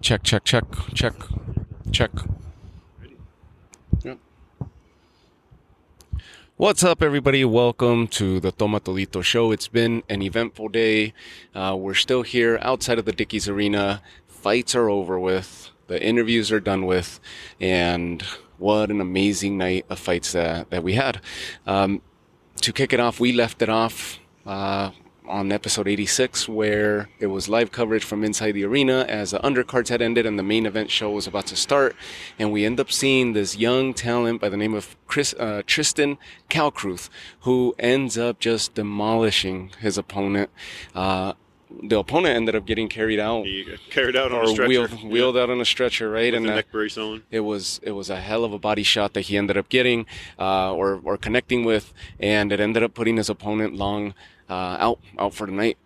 Check. Yep. What's up, everybody? Welcome to the Toma Todito show. It's been an eventful day. We're still here outside of the Dickies arena. Fights are over with. The interviews are done with. And what an amazing night of fights that we had. To kick it off, we left it off on episode 86, where it was live coverage from inside the arena as the undercards had ended and the main event show was about to start. And we end up seeing this young talent by the name of Tristan Kalkruth, who ends up just demolishing his opponent. The opponent ended up getting carried out. He got carried out on a stretcher. Wheeled out on a stretcher, right? With and the neck brace on. It was a hell of a body shot that he ended up getting or connecting with, and it ended up putting his opponent long out for the night.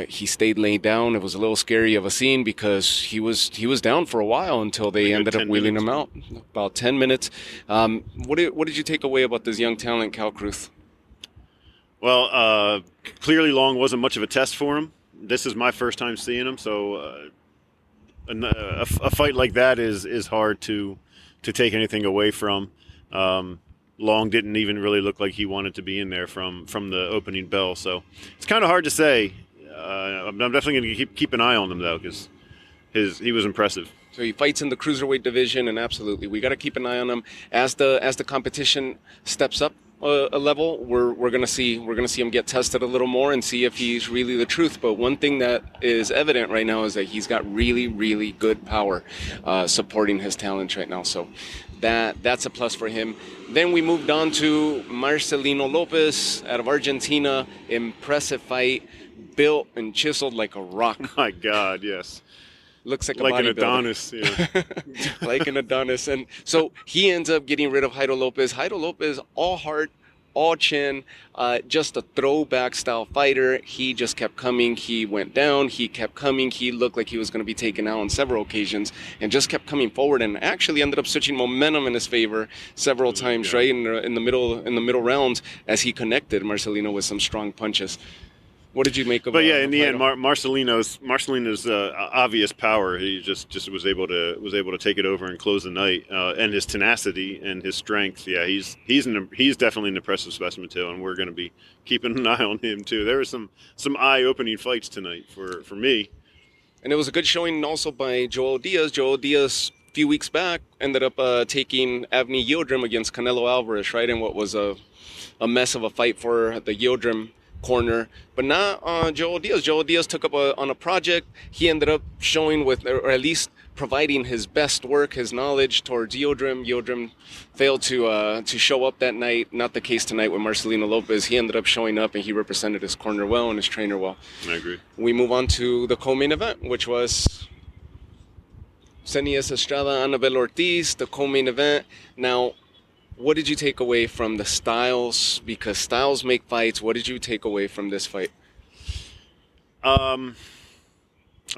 He stayed laying down. It was a little scary of a scene because he was down for a while until they ended up wheeling him out. About 10 minutes. What did you take away about this young talent, Kalkruth? Well, clearly Long wasn't much of a test for him. This is my first time seeing him, so a fight like that is hard to take anything away from. Long didn't even really look like he wanted to be in there from the opening bell, so it's kind of hard to say. I'm definitely going to keep an eye on him though, because he was impressive. So he fights in the cruiserweight division, and absolutely, we got to keep an eye on him as the competition steps up a level. We're gonna see him get tested a little more and see if he's really the truth. But one thing that is evident right now is that he's got really, really good power supporting his talents right now. So that's a plus for him. Then we moved on to Marcelino Lopez out of Argentina. Impressive fight, built and chiseled like a rock. My God, yes. Looks like an Adonis, yeah. Like an Adonis. And so he ends up getting rid of Jairo Lopez. Jairo Lopez, all heart, all chin, just a throwback style fighter. He just kept coming. He went down. He kept coming. He looked like he was going to be taken out on several occasions and just kept coming forward, and actually ended up switching momentum in his favor several times, yeah. Right in the middle rounds as he connected Marcelino with some strong punches. What did you make of? But yeah, in the end, Marcelino's obvious power. He just was able to take it over and close the night. And his tenacity and his strength. Yeah, he's definitely an impressive specimen too. And we're going to be keeping an eye on him too. There were some eye-opening fights tonight for me. And it was a good showing also by Joel Diaz. Joel Diaz, a few weeks back, ended up taking Avni Yildirim against Canelo Alvarez, right? In what was a mess of a fight for the Yildirim corner, but not Joel Diaz. Joel Diaz took up on a project. He ended up showing or at least providing his best work, his knowledge towards Yildirim. Yildirim failed to show up that night. Not the case tonight with Marcelino Lopez. He ended up showing up and he represented his corner well and his trainer well. I agree. We move on to the co-main event, which was Senias Estrada, Anabel Ortiz, the co-main event. Now, what did you take away from the styles? Because styles make fights. What did you take away from this fight? I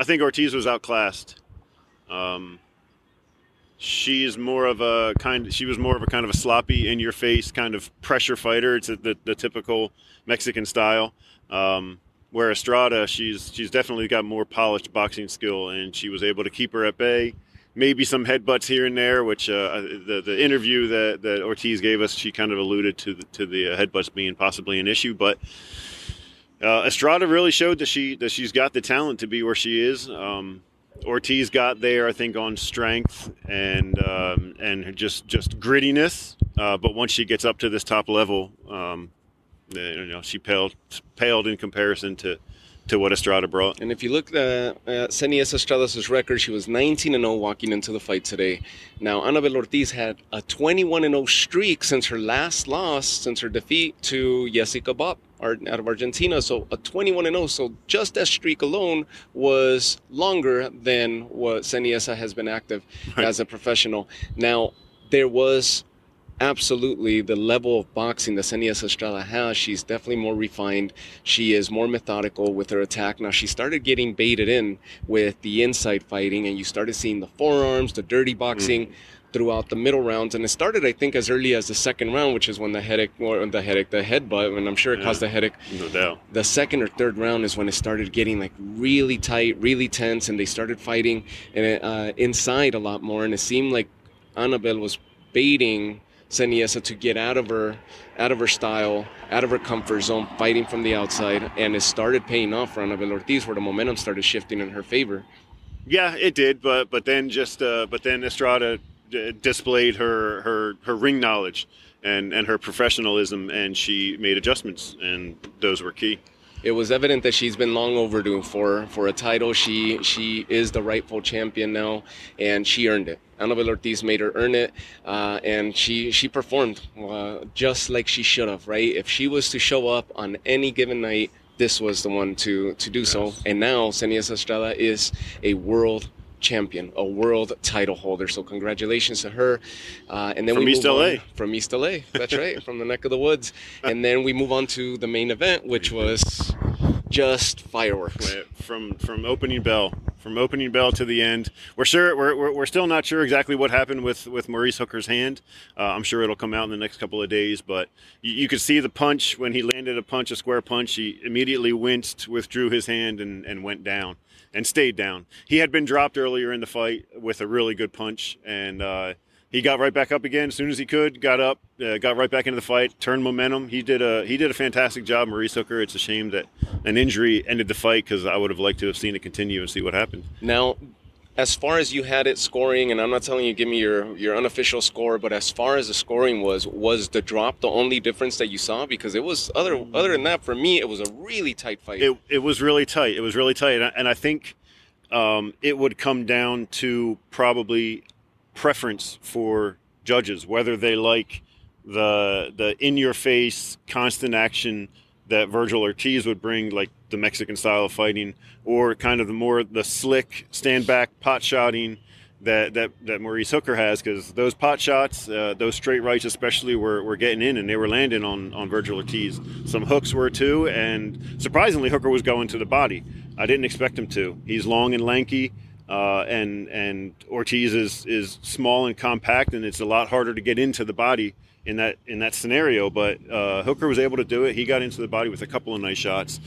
think Ortiz was outclassed. She was more of a kind of a sloppy, in-your-face kind of pressure fighter. It's the typical Mexican style. Where Estrada, she's definitely got more polished boxing skill, and she was able to keep her at bay. Maybe some headbutts here and there, which the interview that Ortiz gave us, she kind of alluded to the headbutts being possibly an issue. But Estrada really showed that she's got the talent to be where she is. Ortiz got there, I think, on strength and just grittiness. But once she gets up to this top level, she paled in comparison to what Estrada brought. And if you look at Senias Estrada's record, she was 19-0 walking into the fight today. Now, Anabel Ortiz had a 21-0 streak since her last loss, since her defeat to Jessica Bopp out of Argentina. So a 21-0. So just that streak alone was longer than what Senias has been active as a professional. Now, there was absolutely the level of boxing that Senias Estrada has. She's definitely more refined. She is more methodical with her attack. Now, she started getting baited in with the inside fighting, and you started seeing the forearms, the dirty boxing. throughout the middle rounds. And it started, I think, as early as the second round, which is when the headbutt, and I'm sure it caused the headache. No doubt. The second or third round is when it started getting like really tight, really tense, and they started fighting inside a lot more. And it seemed like Annabelle was baiting Seniesa to get out of her style, out of her comfort zone, fighting from the outside, and it started paying off for Annabelle Ortiz, where the momentum started shifting in her favor. Yeah, it did, but then Estrada displayed her ring knowledge and her professionalism, and she made adjustments, and those were key. It was evident that she's been long overdue for a title. She is the rightful champion now, and she earned it. Annabelle Ortiz made her earn it, and she performed just like she should have, right? If she was to show up on any given night, this was the one to do so. And now Seniesa Estrada is a world champion, a world title holder. So congratulations to her. And then from East LA. From East LA, that's right, from the neck of the woods. And then we move on to the main event, which was just fireworks. From opening bell to the end. We're still not sure exactly what happened with Maurice Hooker's hand. I'm sure it'll come out in the next couple of days, but you could see the punch when he landed a square punch. He immediately winced, withdrew his hand, and went down and stayed down. He had been dropped earlier in the fight with a really good punch, and he got right back up again as soon as he could. Got up, got right back into the fight, turned momentum. He did a fantastic job, Maurice Hooker. It's a shame that an injury ended the fight, because I would have liked to have seen it continue and see what happened. Now, as far as you had it scoring, and I'm not telling you give me your unofficial score, but as far as the scoring was the drop the only difference that you saw? Because it was other than that, for me, it was a really tight fight. It was really tight. It was really tight, and I think it would come down to probably preference for judges, whether they like the in-your-face constant action that Virgil Ortiz would bring, like the Mexican style of fighting, or kind of the slick stand-back pot shotting that Maurice Hooker has, because those pot shots, those straight rights especially, were getting in, and they were landing on Virgil Ortiz. Some hooks were too, and surprisingly, Hooker was going to the body. I didn't expect him to. He's long and lanky, and Ortiz is small and compact, and it's a lot harder to get into the body in that scenario. But Hooker was able to do it. He got into the body with a couple of nice shots.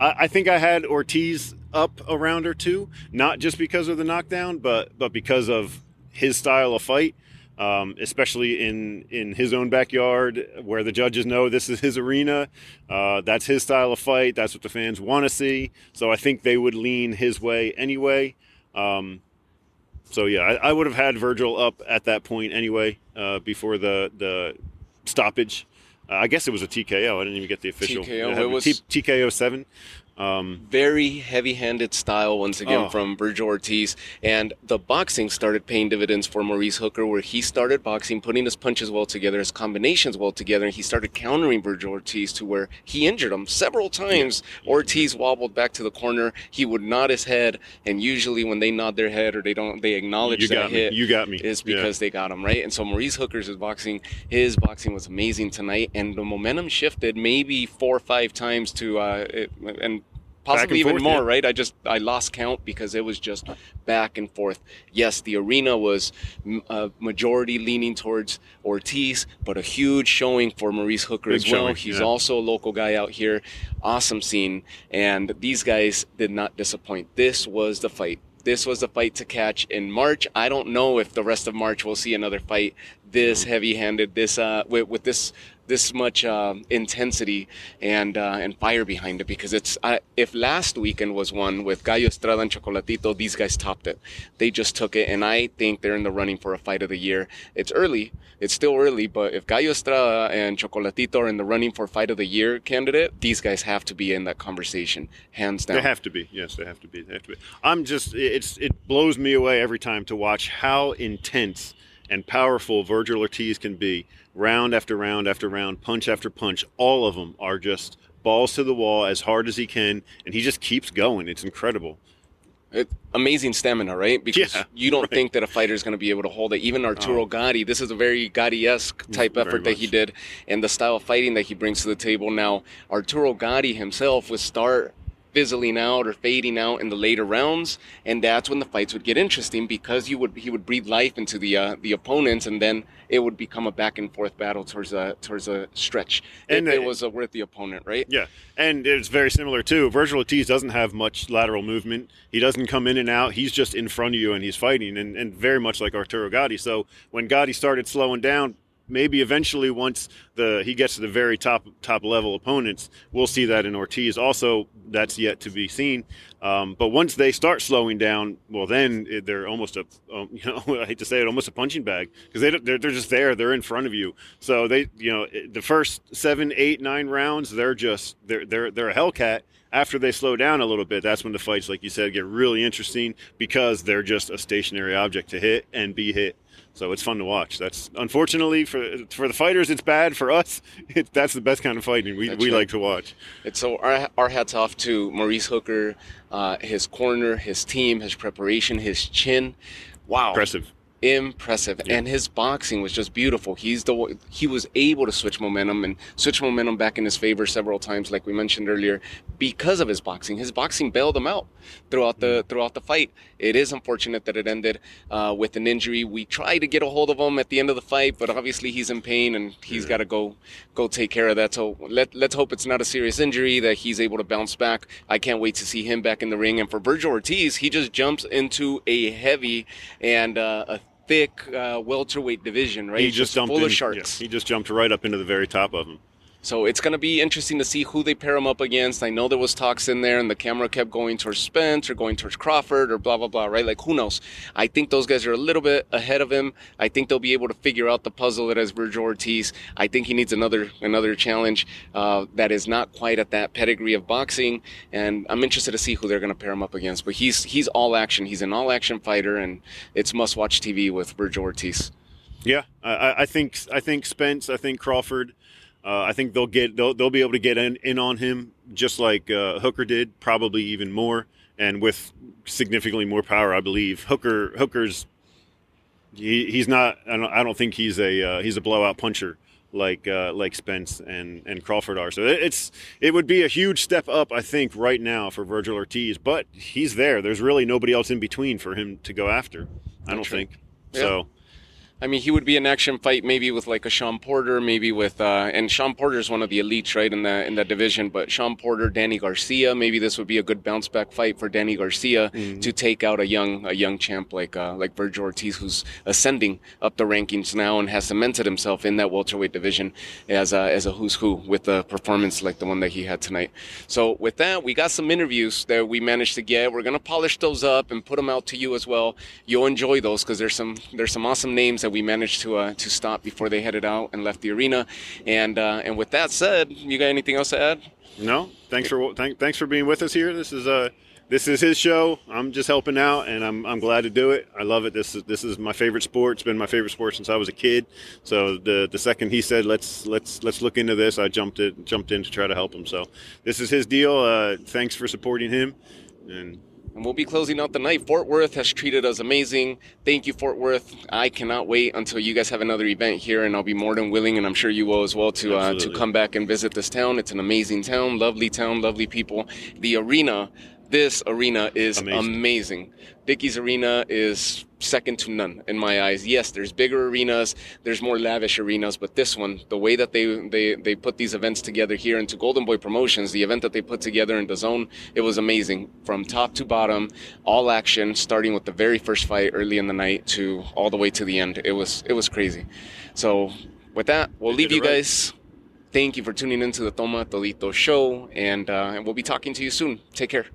I think I had Ortiz up a round or two, not just because of the knockdown, but because of his style of fight, especially in his own backyard, where the judges know this is his arena. That's his style of fight. That's what the fans want to see. So I think they would lean his way anyway. So yeah, I would have had Virgil up at that point anyway, before the stoppage. I guess it was a TKO. I didn't even get the official. TKO. It was TKO 7. Very heavy-handed style once again from Virgil Ortiz, and the boxing started paying dividends for Maurice Hooker, where he started boxing, putting his punches well together, his combinations well together, and he started countering Virgil Ortiz to where he injured him several times. Yeah. Ortiz wobbled back to the corner. He would nod his head, and usually when they nod their head or they acknowledge that hit, you got me, is because they got him, right? And so Maurice Hooker's boxing was amazing tonight, and the momentum shifted maybe 4 or 5 times to and possibly even more, right? I lost count because it was just back and forth. Yes, the arena was majority leaning towards Ortiz, but a huge showing for Maurice Hooker as well. He's also a local guy out here. Awesome scene. And these guys did not disappoint. This was the fight. This was the fight to catch in March. I don't know if the rest of March we'll see another fight this heavy-handed, with this much intensity and fire behind it, because if last weekend was one with Gallo Estrada and Chocolatito, these guys topped it. They just took it, and I think they're in the running for a fight of the year. It's early. It's still early, but if Gallo Estrada and Chocolatito are in the running for fight of the year candidate, these guys have to be in that conversation, hands down. They have to be. Yes, they have to be. It blows me away every time to watch how intense and powerful Virgil Ortiz can be, round after round after round, punch after punch. All of them are just balls to the wall as hard as he can, and he just keeps going. It's incredible. Amazing stamina, right? Because you don't think that a fighter is going to be able to hold it. Even Arturo Gatti, this is a very Gatti-esque type effort that he did, and the style of fighting that he brings to the table. Now, Arturo Gatti himself would start fizzling out or fading out in the later rounds, and that's when the fights would get interesting because he would breathe life into the opponents, and then it would become a back and forth battle towards a stretch And if it was a worthy opponent, right? yeah, and it's very similar too. Virgil Ortiz doesn't have much lateral movement. He doesn't come in and out. He's just in front of you and he's fighting, and very much like Arturo Gatti. So when Gatti started slowing down, maybe eventually once he gets to the very top level opponents, we'll see that in Ortiz. Also, that's yet to be seen. But once they start slowing down, well, then they're almost I hate to say it, almost a punching bag, because they're just there. They're in front of you. So the first 7, 8, 9 rounds, they're a Hellcat. After they slow down a little bit, that's when the fights, like you said, get really interesting, because they're just a stationary object to hit and be hit. So it's fun to watch. That's, unfortunately for the fighters, it's bad. For us, that's the best kind of fighting we like to watch. So our hats off to Maurice Hooker, his corner, his team, his preparation, his chin. Wow. Impressive. Yeah. And his boxing was just beautiful. He was able to switch momentum back in his favor several times, like we mentioned earlier, because of his boxing. His boxing bailed him out throughout the fight. It is unfortunate that it ended with an injury. We tried to get a hold of him at the end of the fight, but obviously he's in pain and he's got to go take care of that. So let's hope it's not a serious injury, that he's able to bounce back. I can't wait to see him back in the ring. And for Virgil Ortiz, he just jumps into a heavy and a thick welterweight division, right? He just jumped full of sharks. Yeah, he just jumped right up into the very top of them. So it's going to be interesting to see who they pair him up against. I know there was talks in there, and the camera kept going towards Spence or going towards Crawford or blah, blah, blah, right? Like, who knows? I think those guys are a little bit ahead of him. I think they'll be able to figure out the puzzle that is Virgil Ortiz. I think he needs another challenge that is not quite at that pedigree of boxing, and I'm interested to see who they're going to pair him up against. But he's all action. He's an all-action fighter, and it's must-watch TV with Virgil Ortiz. Yeah, I think Spence, I think Crawford. I think they'll be able to get in on him just like Hooker did, probably even more, and with significantly more power, I believe. Hooker's he's not. I don't think he's a blowout puncher like Spence and Crawford are. So it would be a huge step up, I think, right now for Virgil Ortiz. But he's there. There's really nobody else in between for him to go after. I don't think. Yeah. So. I mean, he would be an action fight maybe with like a Sean Porter, maybe with and Sean Porter is one of the elites, right, in that division. But Sean Porter, Danny Garcia, maybe this would be a good bounce back fight for Danny Garcia to take out a young champ like Virgil Ortiz, who's ascending up the rankings now and has cemented himself in that welterweight division as a who's who with a performance like the one that he had tonight. So with that, we got some interviews that we managed to get. We're gonna polish those up and put them out to you as well. You'll enjoy those because there's some awesome names that we managed to stop before they headed out and left the arena. And with that said, you got anything else to add? No. Thanks for being with us here. This is his show. I'm just helping out, and I'm glad to do it. I love it. This is my favorite sport. It's been my favorite sport since I was a kid. So the second he said let's look into this, I jumped in to try to help him. So this is his deal. Thanks for supporting him. And we'll be closing out the night. Fort Worth has treated us amazing. Thank you, Fort Worth. I cannot wait until you guys have another event here, and I'll be more than willing, and I'm sure you will as well, to come back and visit this town. It's an amazing town, lovely people. This arena is amazing. Dickies Arena is second to none in my eyes. Yes, there's bigger arenas, there's more lavish arenas, but this one, the way that they put these events together here into Golden Boy Promotions, the event that they put together in the zone, it was amazing. From top to bottom, all action, starting with the very first fight early in the night to all the way to the end. It was crazy. So with that, we'll leave you guys. Thank you for tuning into the Toma Todito show, and we'll be talking to you soon. Take care.